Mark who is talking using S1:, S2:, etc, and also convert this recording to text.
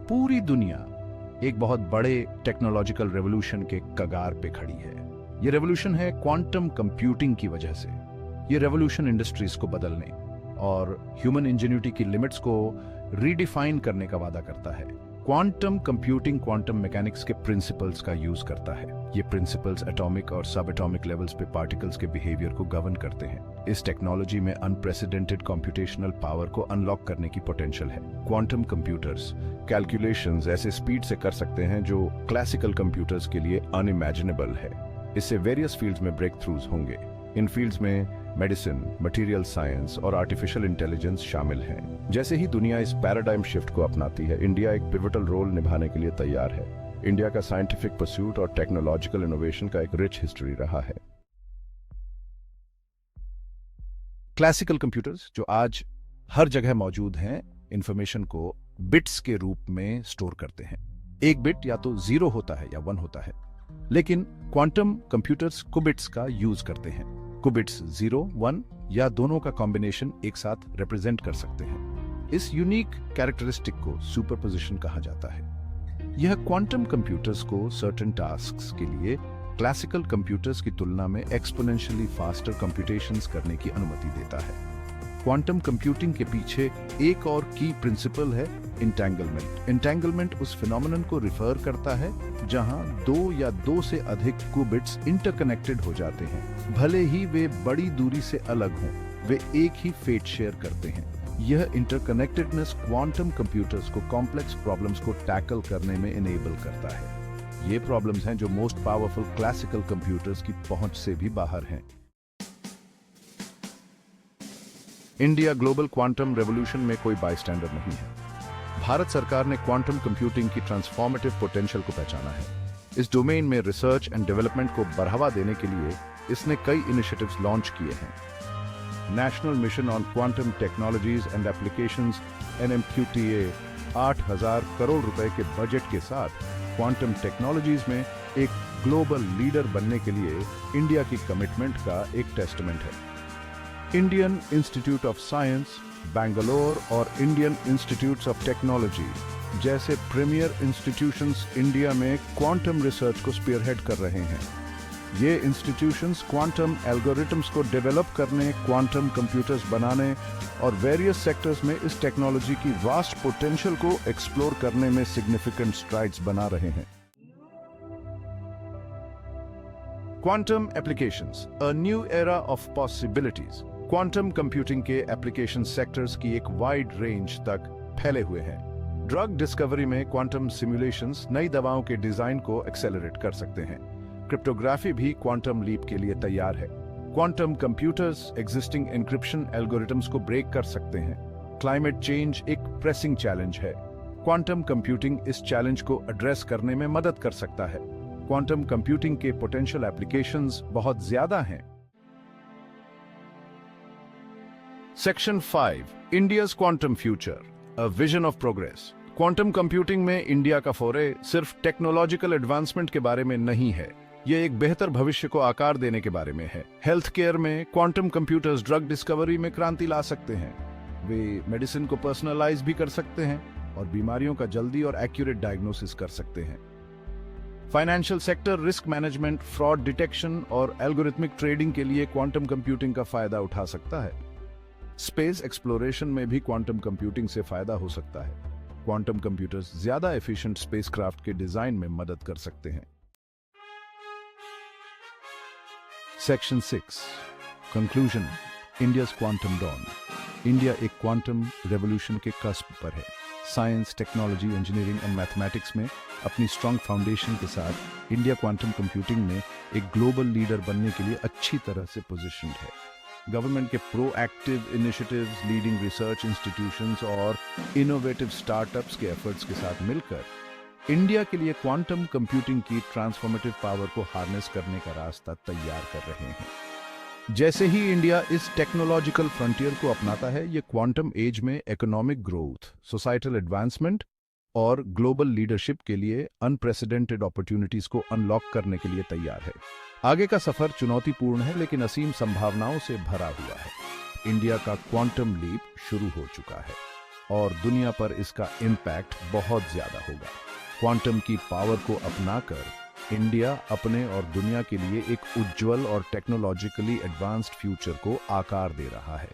S1: पूरी दुनिया एक बहुत बड़े टेक्नोलॉजिकल रेवोल्यूशन के कगार पे खड़ी है। ये रेवोल्यूशन है क्वांटम कंप्यूटिंग की वजह से। ये रेवोल्यूशन इंडस्ट्रीज को बदलने और ह्यूमन इंजेन्यूटी की लिमिट्स को रीडिफाइन करने का वादा करता है। क्वांटम कंप्यूटिंग क्वांटम मैकेनिक्स के प्रिंसिपल्स का यूज करता है। ये प्रिंसिपल्स एटॉमिक और सब एटॉमिक लेवल्स पे पार्टिकल्स के बिहेवियर को गवर्न करते हैं। इस टेक्नोलॉजी में अनप्रेसिडेंटेड कंप्यूटेशनल पावर को अनलॉक करने की पोटेंशियल है। क्वांटम कंप्यूटर्स कैलकुलेशंस ऐसे स्पीड से कर सकते हैं जो क्लासिकल कंप्यूटर्स के लिए अनइमेजिनेबल है। इससे वेरियस फील्ड्स में ब्रेक थ्रूज होंगे। इन फील्ड्स में मेडिसिन, मटेरियल साइंस और आर्टिफिशियल इंटेलिजेंस शामिल हैं। जैसे ही दुनिया इस पैराडाइम शिफ्ट को अपनाती है, इंडिया एक पिवटल रोल निभाने के लिए तैयार है। इंडिया का साइंटिफिक परस्यूट और टेक्नोलॉजिकल इनोवेशन का एक रिच हिस्ट्री रहा है। क्लासिकल कंप्यूटर्स जो आज हर जगह मौजूद हैं, इंफॉर्मेशन को बिट्स के रूप में स्टोर करते हैं। एक बिट या तो 0 होता है या 1 होता है, लेकिन क्वांटम कंप्यूटर्स कुबिट्स का यूज करते हैं। कुबिट्स 0, 1 या दोनों का कॉम्बिनेशन एक साथ रिप्रेजेंट कर सकते हैं। इस यूनिक कैरेक्टरिस्टिक को सुपरपोजिशन कहा जाता है। यह क्वांटम कंप्यूटर्स को सर्टेन टास्क्स के लिए क्लासिकल कंप्यूटर्स की तुलना में एक्सपोनेंशियली फास्टर कंप्यूटेशंस करने की अनुमति देता है। क्वांटम कंप्यूटिंग के पीछे एक और की प्रिंसिपल है एंटेंगलमेंट। एंटेंगलमेंट उस फिनोमेनन को रिफर करता है जहां 2 या 2 से अधिक क्यूबिट्स इंटरकनेक्टेड हो जाते हैं। भले ही वे बड़ी दूरी से अलग हों, वे एक ही फेट शेयर करते हैं। यह इंटरकनेक्टेडनेस क्वांटम कंप्यूटर्स को कॉम्प्लेक्स प्रॉब्लम्स को टैकल करने में इनेबल करता है। ये प्रॉब्लम्स हैं जो मोस्ट पावरफुल क्लासिकल कंप्यूटर्स की पहुंच से भी बाहर हैं। इंडिया ग्लोबल क्वांटम रेवोल्यूशन में कोई बायस्टैंडर नहीं है। भारत सरकार ने क्वांटम कंप्यूटिंग की ट्रांसफॉर्मेटिव पोटेंशियल को पहचाना है। इस डोमेन में रिसर्च एंड डेवलपमेंट को बढ़ावा देने के लिए इसने कई इनिशिएटिव्स लॉन्च किए हैं। National mission on quantum technologies and applications NMQTA 8,000 crore रुपए के बजट के साथ क्वांटम टेक्नोलॉजीज में एक ग्लोबल लीडर बनने के लिए इंडिया की कमिटमेंट का एक टेस्टमेंट है। Indian institute of science, Bangalore और इंडियन इंस्टीट्यूट्स ऑफ टेक्नोलॉजी जैसे प्रीमियर इंस्टीट्यूशंस इंडिया में क्वांटम रिसर्च को स्पीयरहेड कर रहे हैं। ये इंस्टीट्यूशंस क्वांटम एल्गोरिथम्स को डेवलप करने, क्वांटम कंप्यूटर्स बनाने और वेरियस सेक्टर्स में इस टेक्नोलॉजी की वास्ट पोटेंशियल को एक्सप्लोर करने में सिग्निफिकेंट स्ट्राइड्स बना रहे हैं। Quantum applications, a new era of possibilities. Quantum computing के एप्लीकेशन सेक्टर्स की एक वाइड रेंज तक फैले हुए हैं। ड्रग डिस्कवरी में क्वांटम सिमुलेशंस नई दवाओं के डिजाइन को एक्सेलरेट कर सकते हैं। क्रिप्टोग्राफी भी क्वांटम लीप के लिए तैयार है। Quantum computers existing encryption algorithms को ब्रेक कर सकते हैं। क्लाइमेट चेंज एक प्रेसिंग चैलेंज है। क्वांटम कंप्यूटिंग इस चैलेंज को एड्रेस करने में मदद कर सकता है। क्वांटम कंप्यूटिंग के पोटेंशियल एप्लीकेशंस बहुत ज्यादा हैं। Section 5, India's quantum future, a vision of progress. Quantum computing में इंडिया का फोरे सिर्फ टेक्नोलॉजिकल एडवांसमेंट के बारे में नहीं है, यह एक बेहतर भविष्य को आकार देने के बारे में है। हेल्थ केयर में क्वांटम कंप्यूटर्स ड्रग डिस्कवरी में क्रांति ला सकते हैं। वे मेडिसिन को पर्सनलाइज भी कर सकते हैं और बीमारियों का जल्दी और एक्यूरेट डायग्नोसिस कर सकते हैं। Financial sector risk management, fraud detection और एल्गोरिथमिक ट्रेडिंग के लिए क्वांटम कंप्यूटिंग का फायदा उठा सकता है। स्पेस एक्सप्लोरेशन में भी क्वांटम कंप्यूटिंग से फायदा हो सकता है। क्वांटम कंप्यूटर्स ज्यादा एफिशिएंट स्पेसक्राफ्ट के डिजाइन में मदद कर सकते हैं। Section 6, conclusion, India's quantum dawn. India एक क्वांटम रेवोल्यूशन के कस्प पर है। Science, technology, engineering and mathematics में अपनी स्ट्रॉन्ग फाउंडेशन के साथ इंडिया क्वांटम कंप्यूटिंग में एक ग्लोबल लीडर बनने के लिए अच्छी तरह से पोजीशन्ड है। गवर्नमेंट के proactive initiatives, leading research institutions और इनोवेटिव स्टार्टअप्स के एफर्ट्स के साथ मिलकर इंडिया के लिए क्वांटम कंप्यूटिंग की ट्रांसफॉर्मेटिव पावर को हार्नेस करने का रास्ता तैयार कर रहे हैं। जैसे ही इंडिया इस टेक्नोलॉजिकल फ्रंटियर को अपनाता है, ये क्वांटम एज में इकोनॉमिक ग्रोथ, सोसाइटल एडवांसमेंट और ग्लोबल लीडरशिप के लिए अनप्रेसिडेंटेड अपॉर्चुनिटीज को अनलॉक करने के लिए तैयार है। आगे का सफर चुनौतीपूर्ण है लेकिन असीम संभावनाओं से भरा हुआ है। इंडिया का क्वांटम लीप शुरू हो चुका है और दुनिया पर इसका इम्पैक्ट बहुत ज्यादा होगा। क्वांटम की पावर को अपनाकर इंडिया अपने और दुनिया के लिए एक उज्जवल और टेक्नोलॉजिकली एडवांस्ड फ्यूचर को आकार दे रहा है।